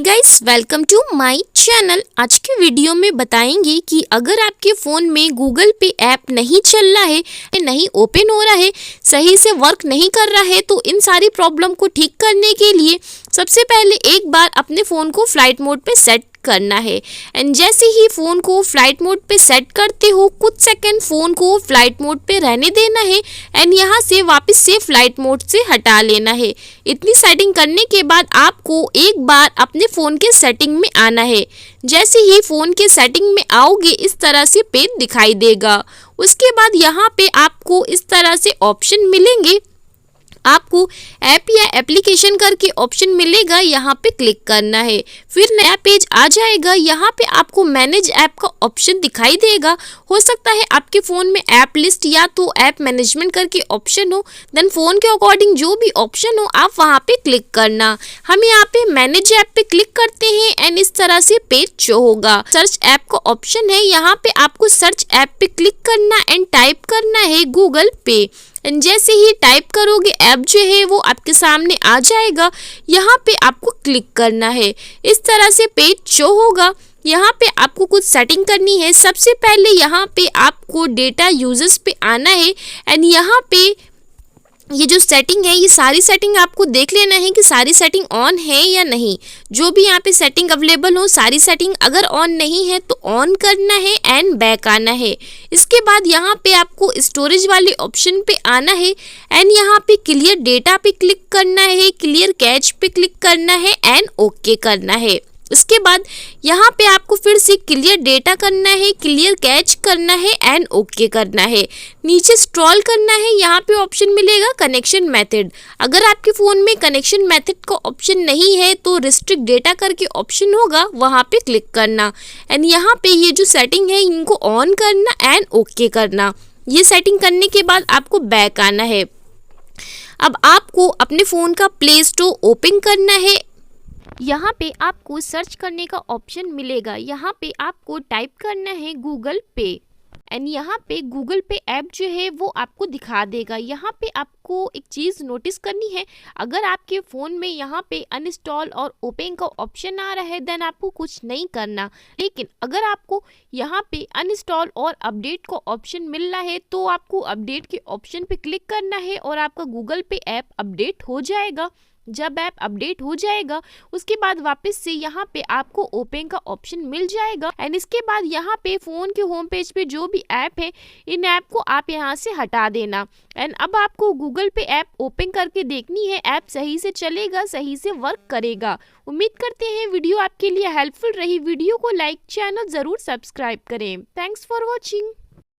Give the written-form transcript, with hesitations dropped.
Guys, welcome to my channel. आज के video में बताएंगे कि अगर आपके फ़ोन में गूगल पे ऐप नहीं चल रहा है, नहीं ओपन हो रहा है, सही से वर्क नहीं कर रहा है, तो इन सारी प्रॉब्लम को ठीक करने के लिए सबसे पहले एक बार अपने फ़ोन को फ्लाइट मोड पे सेट करना है। एंड जैसे ही फ़ोन को फ्लाइट मोड पे सेट करते हो, कुछ सेकंड फ़ोन को फ्लाइट मोड पे रहने देना है एंड यहाँ से वापस से फ्लाइट मोड से हटा लेना है। इतनी सेटिंग करने के बाद आपको एक बार अपने फ़ोन के सेटिंग में आना है। जैसे ही फ़ोन के सेटिंग में आओगे, इस तरह से पेज दिखाई देगा। उसके बाद यहाँ पे आपको इस तरह से ऑप्शन मिलेंगे। आपको ऐप या एप्लीकेशन करके ऑप्शन मिलेगा, यहाँ पे क्लिक करना है। फिर नया पेज आ जाएगा। यहाँ पे आपको मैनेज ऐप का ऑप्शन दिखाई देगा। हो सकता है आपके फ़ोन में ऐप लिस्ट या तो ऐप मैनेजमेंट करके ऑप्शन हो, देन फ़ोन के अकॉर्डिंग जो भी ऑप्शन हो आप वहाँ पे क्लिक करना। हम यहाँ पे मैनेज ऐप पे क्लिक करते हैं एंड इस तरह से पेज शो होगा। सर्च ऐप का ऑप्शन है, यहाँ पे आपको सर्च ऐप पे क्लिक करना एंड टाइप करना है गूगल पे। एंड जैसे ही टाइप करोगे ऐप जो है वो आपके सामने आ जाएगा। यहाँ पे आपको क्लिक करना है। इस तरह से पेज शो होगा। यहाँ पे आपको कुछ सेटिंग करनी है। सबसे पहले यहाँ पे आपको डेटा यूजर्स पे आना है एंड यहाँ पे ये जो सेटिंग है, ये सारी सेटिंग आपको देख लेना है कि सारी सेटिंग ऑन है या नहीं। जो भी यहाँ पे सेटिंग अवेलेबल हो, सारी सेटिंग अगर ऑन नहीं है तो ऑन करना है एंड बैक आना है। इसके बाद यहाँ पे आपको स्टोरेज वाले ऑप्शन पे आना है एंड यहाँ पे क्लियर डेटा पे क्लिक करना है, क्लियर कैच पे क्लिक करना है एंड ओके करना है। इसके बाद यहाँ पे आपको फिर से क्लियर डेटा करना है, क्लियर कैच करना है एंड ओके करना है। नीचे स्क्रॉल करना है, यहाँ पे ऑप्शन मिलेगा कनेक्शन मेथड। अगर आपके फ़ोन में कनेक्शन मेथड का ऑप्शन नहीं है तो रिस्ट्रिक्ट डेटा करके ऑप्शन होगा, वहाँ पे क्लिक करना एंड यहाँ पे ये जो सेटिंग है इनको ऑन करना एंड ओके करना। ये सेटिंग करने के बाद आपको बैक आना है। अब आपको अपने फ़ोन का प्ले स्टोर ओपन करना है। यहाँ पे आपको सर्च करने का ऑप्शन मिलेगा। यहाँ पे आपको टाइप करना है गूगल पे एंड यहाँ पे गूगल पे ऐप जो है वो आपको दिखा देगा। यहाँ पे आपको एक चीज़ नोटिस करनी है, अगर आपके फ़ोन में यहाँ पे अनइंस्टॉल और ओपन का ऑप्शन आ रहा है देन आपको कुछ नहीं करना। लेकिन अगर आपको यहाँ पे अनइंस्टॉल और अपडेट का ऑप्शन मिल रहा है तो आपको अपडेट के ऑप्शन पे क्लिक करना है और आपका गूगल पे ऐप अपडेट हो जाएगा। जब ऐप अपडेट हो जाएगा उसके बाद वापस से यहाँ पे आपको ओपन का ऑप्शन मिल जाएगा एंड इसके बाद यहाँ पे फ़ोन के होम पेज पे जो भी ऐप है इन ऐप को आप यहाँ से हटा देना। एंड अब आपको गूगल पे ऐप ओपन करके देखनी है ऐप सही से चलेगा, सही से वर्क करेगा। उम्मीद करते हैं वीडियो आपके लिए हेल्पफुल रही। वीडियो को लाइक, चैनल ज़रूर सब्सक्राइब करें। Thanks for watching.